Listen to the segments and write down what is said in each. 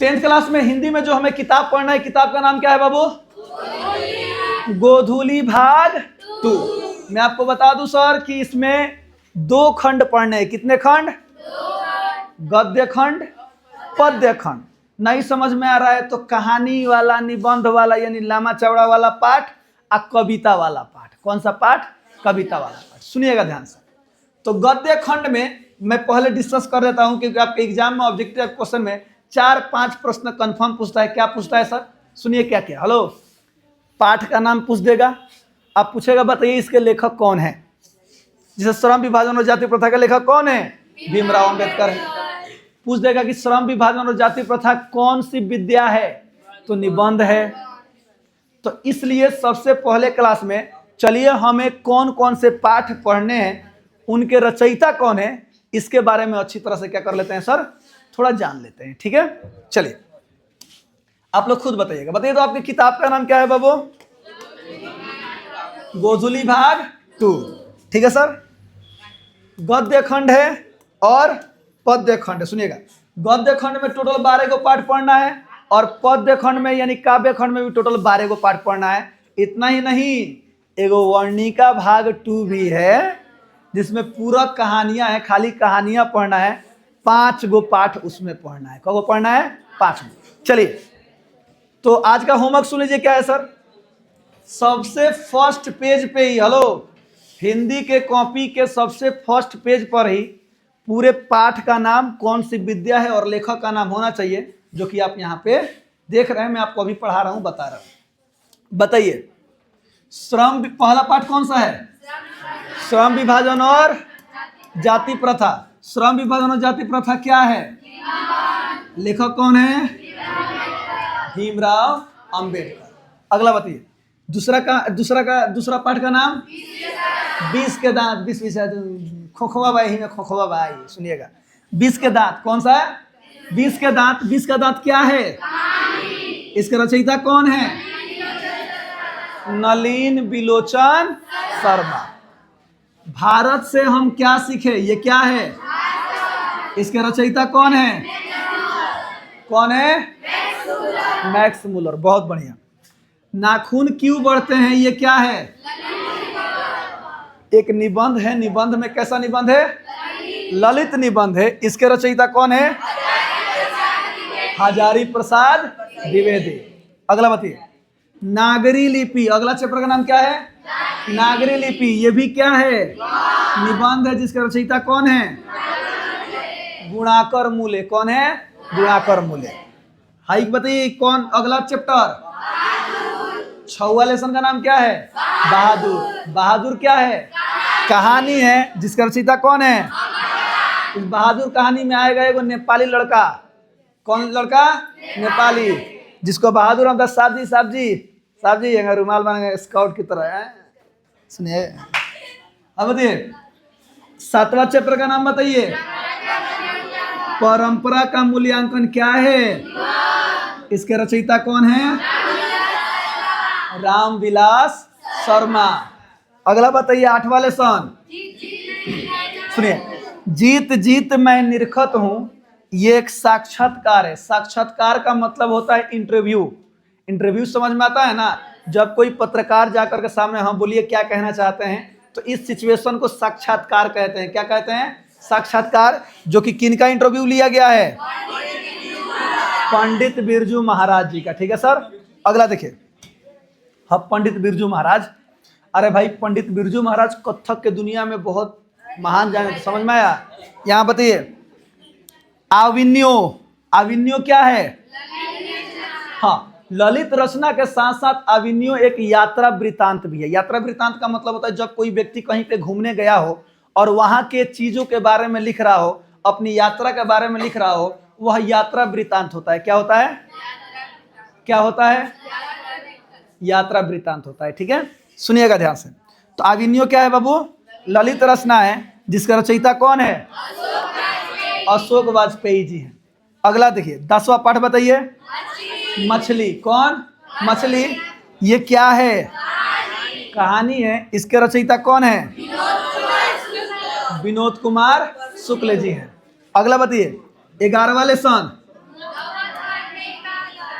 10th class में हिंदी में जो हमें किताब पढ़ना है, किताब का नाम क्या है बाबू? गोधूली भाग 2। मैं आपको बता दूं सर कि इसमें 2 खंड पढ़ने हैं। कितने खंड? गद्य खंड, पद्य खंड। नहीं समझ में आ रहा है तो कहानी वाला, निबंध वाला यानी लामा चौड़ा वाला पाठ और कविता वाला पाठ। कौन सा पाठ? कविता वाला पाठ। सुनिएगा ध्यान से। तो गद्य खंड में मैं पहले डिस्कस कर देता हूं क्योंकि आपके एग्जाम में ऑब्जेक्टिव क्वेश्चन में 4-5 प्रश्न कंफर्म पूछता है। क्या पूछता है सर? सुनिए क्या क्या। हेलो, पाठ का नाम पूछ देगा, आप पूछेगा बताइए इसके लेखक कौन है। जैसे श्रम विभाजन और जाति प्रथा के लेखक कौन है? भीमराव अंबेडकर है। पूछ देगा कि श्रम विभाजन और जाति प्रथा कौन सी विद्या है? तो निबंध है। तो इसलिए सबसे पहले क्लास में चलिए हमें कौन कौन से पाठ पढ़ने हैं, उनके रचयिता कौन है, इसके बारे में अच्छी तरह से क्या कर लेते हैं सर, थोड़ा जान लेते हैं। ठीक है, चलिए आप लोग खुद बताइएगा। बताइए तो आपकी किताब का नाम क्या है बाबू? गोधूली भाग 2। ठीक है सर। गद्य खंड है और पद्य खंड है। सुनिएगा, गद्य खंड में टोटल 12 को पाठ पढ़ना है और पद्य खंड में यानी काव्य खंड में भी टोटल 12 को पाठ पढ़ना है। इतना ही नहीं, एगो वर्णिका भाग 2 भी है जिसमें पूरा कहानियां हैं, खाली कहानियां पढ़ना है। 5 गो पाठ उसमें पढ़ना है। कब पढ़ना है? 5 गो। चलिए तो आज का होमवर्क सुन लीजिए। क्या है सर? सबसे फर्स्ट पेज पे ही, हेलो, हिंदी के कॉपी के सबसे फर्स्ट पेज पर ही पूरे पाठ का नाम, कौन सी विद्या है और लेखक का नाम होना चाहिए, जो कि आप यहाँ पे देख रहे हैं। मैं आपको अभी पढ़ा रहा हूं, बता रहा हूं। बताइए, श्रम, पहला पाठ कौन सा है? श्रम विभाजन और जाति प्रथा। श्रम विभाजन और जाति प्रथा क्या है? लेखक कौन है? भीमराव अंबेडकर। अगला बताइए, दूसरा पाठ का नाम 20 के दांत। 20 खोखवा बाई में खोखवा बाई। सुनिएगा, 20 के दांत कौन सा है? 20 के दांत। 20 का दांत क्या है? इसके रचयिता कौन है? नलिन बिलोचन शर्मा। भारत से हम क्या सीखे, ये क्या है? इसके रचयिता कौन है? कौन है? Max Muller. बहुत बढ़िया। नाखून क्यों बढ़ते हैं, ये क्या है? एक निबंध है। निबंध में कैसा निबंध है? ललित निबंध है। इसके रचयिता कौन है? हजारी प्रसाद द्विवेदी। अगला बताइए, नागरी लिपि। अगला चैप्टर का नाम क्या है? नागरी लिपि। ये भी क्या है? निबंध है, जिसके रचयिता कौन है? गुणाकर मूले। कौन है? गुणाकर मूले। हाइक बताइए कौन? अगला चैप्टर 6वां लेसन का नाम क्या है? बहादुर। बहादुर क्या है? कहानी है, जिसका रचयिता कौन है? इस बहादुर कहानी में आएगा एगो नेपाली लड़का। कौन लड़का? नेपाली, जिसको बहादुर हम साहब जी रुमाल बनेंगे स्काउट की तरह है। सुनिए, अब बताइए 7वां चैप्टर का नाम बताइए। परंपरा का मूल्यांकन क्या है? इसके रचयिता कौन है? रामविलास शर्मा। अगला बताइए 8वां लेसन। सुनिए, जीत जीत मैं निरखत हूं, ये एक साक्षात्कार है। साक्षात्कार का मतलब होता है इंटरव्यू। इंटरव्यू समझ में आता है ना? जब कोई पत्रकार जाकर के सामने, हाँ बोलिए क्या कहना चाहते हैं, तो इस सिचुएशन को साक्षात्कार कहते हैं। क्या कहते हैं? साक्षात्कार। जो कि किनका इंटरव्यू लिया गया है? पंडित बिरजू महाराज जी का। ठीक है सर। अगला देखिए, हाँ, पंडित बिरजू महाराज। अरे भाई, पंडित बिरजू महाराज कथक के दुनिया में बहुत महान जाने, समझ में आया? यहाँ बताइए, आविन्यो। आविन्यो क्या है? हाँ, ललित रचना के साथ साथ आविन्यो एक यात्रा वृतांत भी है। यात्रा वृतांत का मतलब होता है जब कोई व्यक्ति कहीं पे घूमने गया हो और वहां के चीजों के बारे में लिख रहा हो, अपनी यात्रा के बारे में लिख रहा हो, वह यात्रा वृतांत होता है। क्या होता है? क्या होता है? यात्रा वृतांत होता है। ठीक है, सुनिएगा ध्यान से। तो आविन्यो क्या है बाबू? ललित रचना है, जिसका रचयिता कौन है? अशोक वाजपेयी जी हैं। अगला देखिए 10वां पाठ बताइए। मछली। कौन? मछली। ये क्या है? कहानी है। इसके रचयिता कौन है? विनोद कुमार शुक्ल जी हैं। अगला बताइए 11वां लेसन।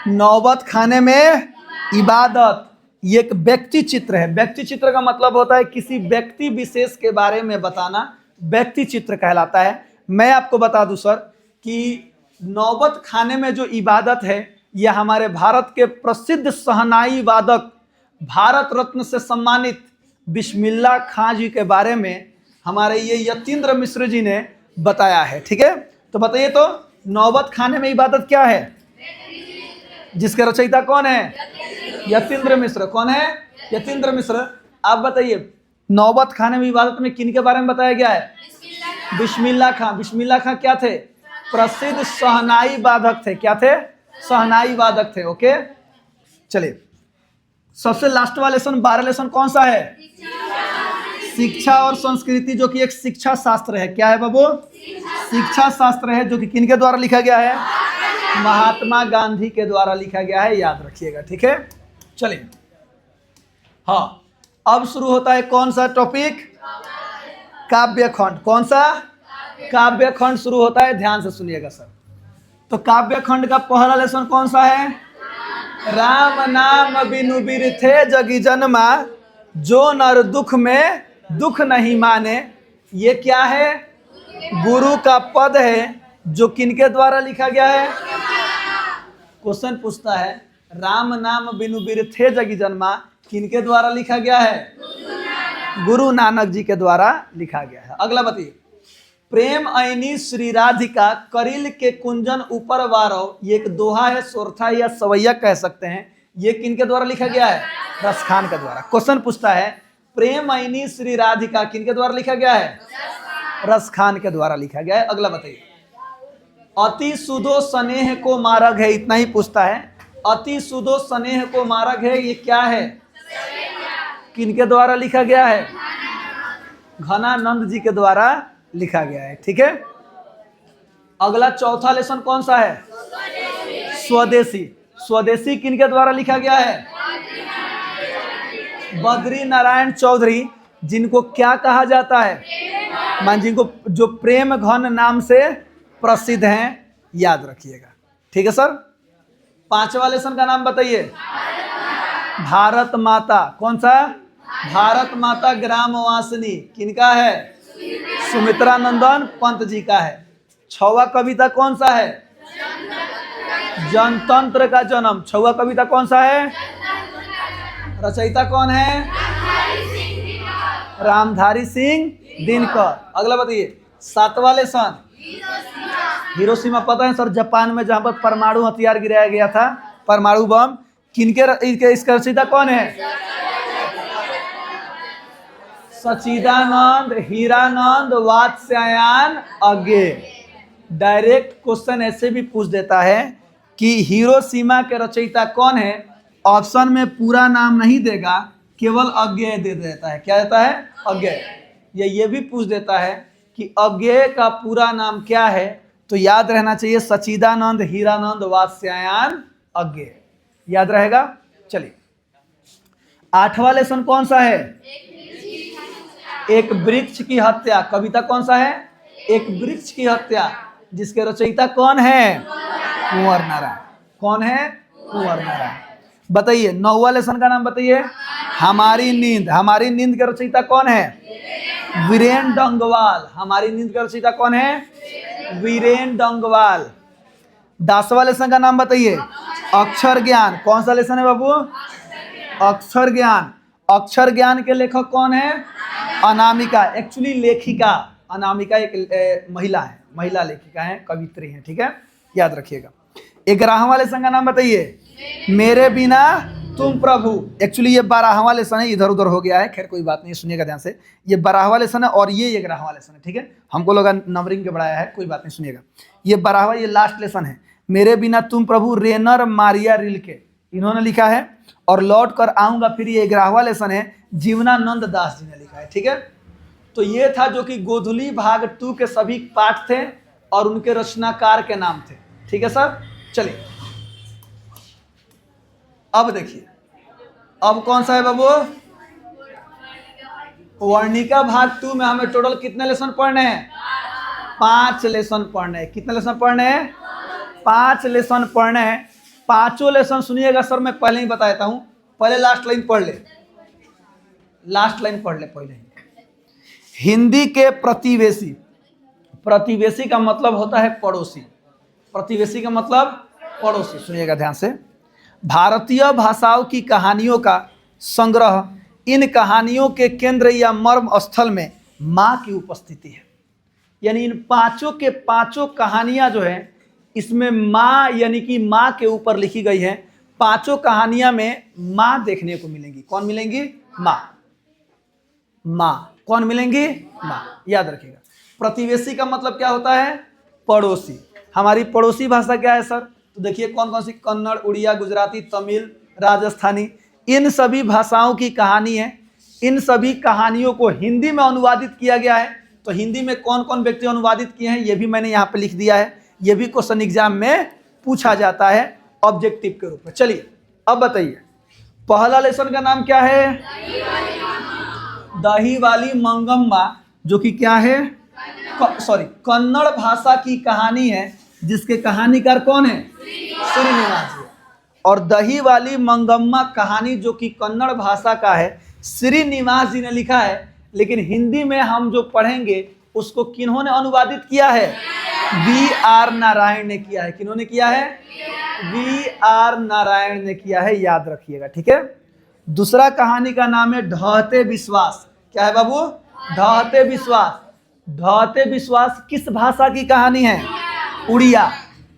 नौबत खाने में इबादत, ये एक व्यक्ति चित्र है। व्यक्ति चित्र का मतलब होता है किसी व्यक्ति विशेष के बारे में बताना, व्यक्ति चित्र कहलाता है। मैं आपको बता दूं सर कि नौबत खाने में जो इबादत है, यह हमारे भारत के प्रसिद्ध शहनाई वादक, भारत रत्न से सम्मानित बिस्मिल्लाह खां जी के बारे में हमारे ये यतीन्द्र मिश्र जी ने बताया है। ठीक है, तो बताइए तो नौबत खाने में इबादत क्या है, जिसके रचयिता कौन है? यतीन्द्र मिश्र। कौन है? यतीन्द्र मिश्र। आप बताइए नौबत खाने में इबादत में किन के बारे में बताया गया है? बिस्मिल्लाह खां। बिस्मिल्लाह खां क्या थे? प्रसिद्ध शहनाई वादक थे। क्या थे? शहनाई वादक थे। ओके, चलिए सबसे लास्ट वाला लेसन 12 लेसन कौन सा है? शिक्षा और संस्कृति, जो कि एक शिक्षा शास्त्र है। क्या है बाबू? शिक्षा शास्त्र है, जो कि किनके द्वारा लिखा गया है? महात्मा गांधी के द्वारा लिखा गया है, याद रखिएगा। ठीक है, चलिए हाँ, अब शुरू होता है कौन सा टॉपिक? काव्य खंड। कौन सा? काव्य खंड शुरू होता है, ध्यान से सुनिएगा सर। तो काव्य खंड का पहला लेसन कौन सा है? राम नाम बिनु बिरथे जगी जन्मा, जो नर दुख में दुख नहीं माने। ये क्या है? गुरु का पद है, जो किनके द्वारा लिखा गया है? क्वेश्चन पूछता है राम नाम बिनु बिरथे जगी जन्मा किनके द्वारा लिखा गया है? गुरु नानक जी के द्वारा लिखा गया है। अगला बताइए, प्रेम ऐनी श्री राधिका करिल के कुंजन ऊपर वारो, ये एक दोहा है, सोरठा या सवैया कह सकते हैं। ये किनके द्वारा लिखा गया है? रसखान के द्वारा। क्वेश्चन पूछता है प्रेम ऐनी श्री राधिका किनके द्वारा लिखा गया है? रसखान के द्वारा लिखा गया है। अगला बताइए, अति सुदो स्नेह को मारग है, इतना ही पूछता है। अति सुदो स्नेह को मारग है, ये क्या है? किनके द्वारा लिखा गया है? घनानंद जी के द्वारा लिखा गया है। ठीक है, अगला चौथा लेसन कौन सा है? स्वदेशी। स्वदेशी किनके द्वारा लिखा गया है? बद्री नारायण चौधरी, जिनको क्या कहा जाता है? मान जिनको जो प्रेम घन नाम से प्रसिद्ध हैं, याद रखिएगा। ठीक है सर, पांचवा लेसन का नाम बताइए। भारत माता। कौन सा? भारत माता ग्रामवासिनी किनका है? सुमित्रा नंदन पंत जी का है। छवा कविता कौन सा है? जनतंत्र का जन्म। छवा कविता कौन सा है? रचयिता कौन है? रामधारी सिंह दिनकर। अगला बताइए, सातवां लेसन हिरोशिमा। पता है सर, जापान में जहां पर परमाणु हथियार गिराया गया था, परमाणु बम, किनके इसका रचयिता कौन है? सच्चिदानंद हीरानंद वात्स्यायन अज्ञे। डायरेक्ट क्वेश्चन ऐसे भी पूछ देता है कि हिरोशिमा के रचयिता कौन है? ऑप्शन में पूरा नाम नहीं देगा, केवल अज्ञेय दे देता है। क्या देता है? अज्ञेय। ये भी पूछ देता है कि अज्ञेय का पूरा नाम क्या है, तो याद रहना चाहिए सच्चिदानंद हीरानंद वात्स्यायन अज्ञेय। याद रहेगा। चलिए आठवां लेसन कौन सा है? एक वृक्ष की हत्या। कविता कौन सा है? एक वृक्ष की हत्या, जिसके रचयिता कौन है? कुंवर नारायण। कौन है? कुंवर नारायण। बताइए नौवां लेसन का नाम बताइए। हमारी नींद। हमारी नींद के रचयिता कौन है? वीरेन डंगवाल। हमारी नींद का रचयिता कौन है? वीरेन डंगवाल। 10वां लेसन का नाम बताइए। अक्षर ज्ञान। कौन सा लेसन है बाबू? अक्षर ज्ञान। अक्षर ज्ञान के लेखक कौन है? अनामिका। एक्चुअली लेखिका अनामिका एक महिला है, महिला लेखिका है, कवित्री है। ठीक है, याद रखिएगा। 11वां लेसन का नाम बताइए। मेरे बिना तुम प्रभु। एक्चुअली ये 12वां लेसन है, इधर उधर हो गया है, खैर कोई बात नहीं, सुनिएगा ध्यान से। ये 12वां लेसन है और ये 11वां लेसन है। ठीक है, हमको लगा नंबरिंग के बढ़ाया है, कोई बात नहीं, सुनिएगा। ये 12वां, ये लास्ट लेसन है। मेरे बिना तुम प्रभु, रेनर मारिया रिल्के इन्होंने लिखा है। और लौट कर आऊंगा फिर, ये 11वां लेसन है, जीवनानंद दास जी ने लिखा है। ठीक है, तो ये था जो कि गोधुली भाग 2 के सभी पाठ थे और उनके रचनाकार के नाम थे। ठीक है सर, चलिए अब देखिए, अब कौन सा है बाबू? वर्णिका भाग 2 में हमें टोटल कितने लेसन पढ़ने हैं? 5 लेसन पढ़ने हैं। कितने लेसन पढ़ने हैं? 5 लेसन पढ़ने हैं। पांचों लेसन सुनिएगा सर, मैं पहले ही बता देता हूं, पहले लास्ट लाइन पढ़ ले, लास्ट लाइन पढ़ ले पहले ही। हिंदी के प्रतिवेशी, प्रतिवेशी का मतलब होता है पड़ोसी, प्रतिवेशी का मतलब पड़ोसी। सुनिएगा ध्यान से। भारतीय भाषाओं की कहानियों का संग्रह, इन कहानियों के केंद्र या मर्म स्थल में माँ की उपस्थिति है। यानी इन पांचों के पांचों कहानियां जो है इसमें माँ यानी कि माँ के ऊपर लिखी गई है। पांचों कहानियां में माँ देखने को मिलेंगी। कौन मिलेंगी? माँ। माँ कौन मिलेंगी? माँ। याद रखिएगा। प्रतिवेशी का मतलब क्या होता है? पड़ोसी। हमारी पड़ोसी भाषा क्या है सर? तो देखिए कौन कौन सी, कन्नड़, उड़िया, गुजराती, तमिल, राजस्थानी, इन सभी भाषाओं की कहानी है। इन सभी कहानियों को हिंदी में अनुवादित किया गया है। तो हिंदी में कौन कौन व्यक्ति अनुवादित किए हैं ये भी मैंने यहाँ पे लिख दिया है। ये भी क्वेश्चन एग्जाम में पूछा जाता है ऑब्जेक्टिव के रूप में। चलिए अब बताइए, पहला लेसन का नाम क्या है? दही वाली मंगम्मा, जो कि क्या है? कन्नड़ भाषा की कहानी है, जिसके कहानीकार कौन है? श्रीनिवास जी। और दही वाली मंगम्मा कहानी जो कि कन्नड़ भाषा का है, श्रीनिवास जी ने लिखा है। लेकिन हिंदी में हम जो पढ़ेंगे उसको किन्होंने अनुवादित किया है? V.R. नारायण ने किया है। किन्होंने किया है? V.R. नारायण ने किया है। याद रखिएगा, ठीक है। दूसरा कहानी का नाम है ढहते विश्वास। क्या है बाबू? ढहते विश्वास। ढहते विश्वास किस भाषा की कहानी है? उड़िया।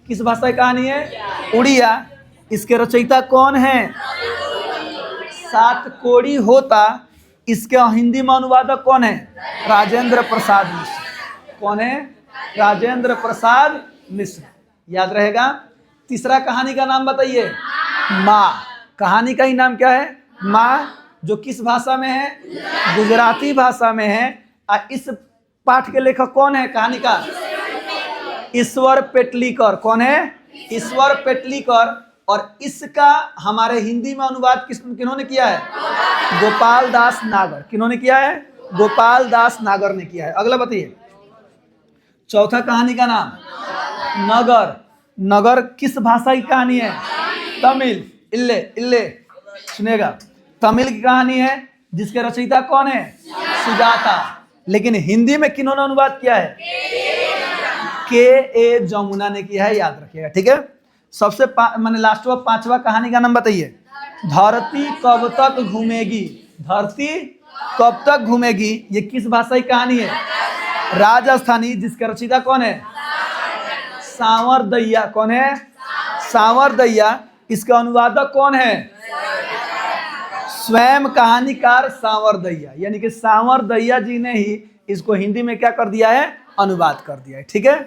किस भाषा की कहानी है? उड़िया। इसके रचयिता कौन है? सात कोड़ी होता। इसके हिंदी में अनुवादक कौन है? राजेंद्र प्रसाद मिश्र। कौन है? राजेंद्र प्रसाद मिश्र। याद रहेगा। तीसरा कहानी का नाम बताइए। माँ। कहानी का ही नाम क्या है? माँ, जो किस भाषा में है? गुजराती भाषा में है। इस पाठ के लेखक कौन है? कहानी का ईश्वर पेटलीकर। कौन है? ईश्वर पेटलीकर। और इसका हमारे हिंदी में अनुवाद किन्होंने किया है? गोपाल दास नागर। किन्होंने किया है? गोपाल दास नागर ने किया है। अगला बताइए। चौथा कहानी का नाम नगर। नगर किस भाषा की कहानी है? तमिल। इल्ले इल्ले सुनेगा। तमिल की कहानी है, जिसके रचयिता कौन है? सुजाता। लेकिन हिंदी में किन्होंने अनुवाद किया है? के.ए. जमुना ने किया है। याद रखिएगा, ठीक है। सबसे मैंने लास्ट में पांचवा कहानी का नाम बताइए। धरती कब तक घूमेगी। धरती कब तक घूमेगी, ये किस भाषा की कहानी है? राजस्थानी। जिसका रचयिता कौन है? सांवर दैया। कौन है? सांवर दैया। इसका अनुवादक कौन है? स्वयं कहानीकार सांवर दैया। यानी कि सांवर दैया जी ने ही इसको हिंदी में क्या कर दिया है? अनुवाद कर दिया है, ठीक है।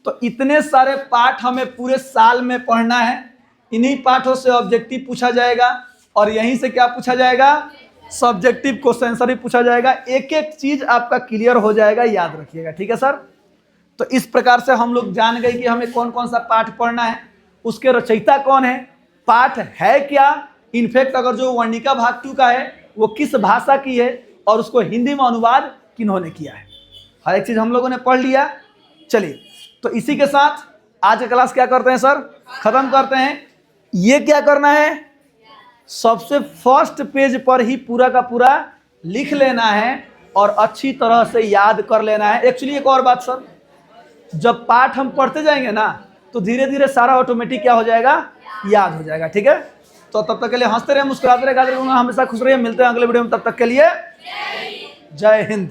तो इतने सारे पाठ हमें पूरे साल में पढ़ना है। इन्हीं पाठों से ऑब्जेक्टिव पूछा जाएगा और यहीं से क्या पूछा जाएगा? सब्जेक्टिव क्वेश्चन आंसर भी पूछा जाएगा। एक एक चीज आपका क्लियर हो जाएगा। याद रखिएगा, ठीक है सर। तो इस प्रकार से हम लोग जान गए कि हमें कौन कौन सा पाठ पढ़ना है, उसके रचयिता कौन है, पाठ है क्या, इनफैक्ट अगर जो वर्णिका भाग 2 का है वो किस भाषा की है और उसको हिंदी में अनुवाद किन्होंने किया है। हर एक चीज हम लोगों ने पढ़ लिया। चलिए, तो इसी के साथ आज का क्लास क्या करते हैं सर? खत्म करते हैं। ये क्या करना है? सबसे फर्स्ट पेज पर ही पूरा का पूरा लिख लेना है और अच्छी तरह से याद कर लेना है। एक्चुअली एक और बात सर, जब पाठ हम पढ़ते जाएंगे ना तो धीरे धीरे सारा ऑटोमेटिक क्या हो जाएगा? याद हो जाएगा, ठीक है। तो तब तक के लिए हंसते रहे, मुस्कुराते रहे, गाते रहे, हमेशा खुश रहिए। मिलते हैं अगले वीडियो में। तब तक के लिए जय हिंद।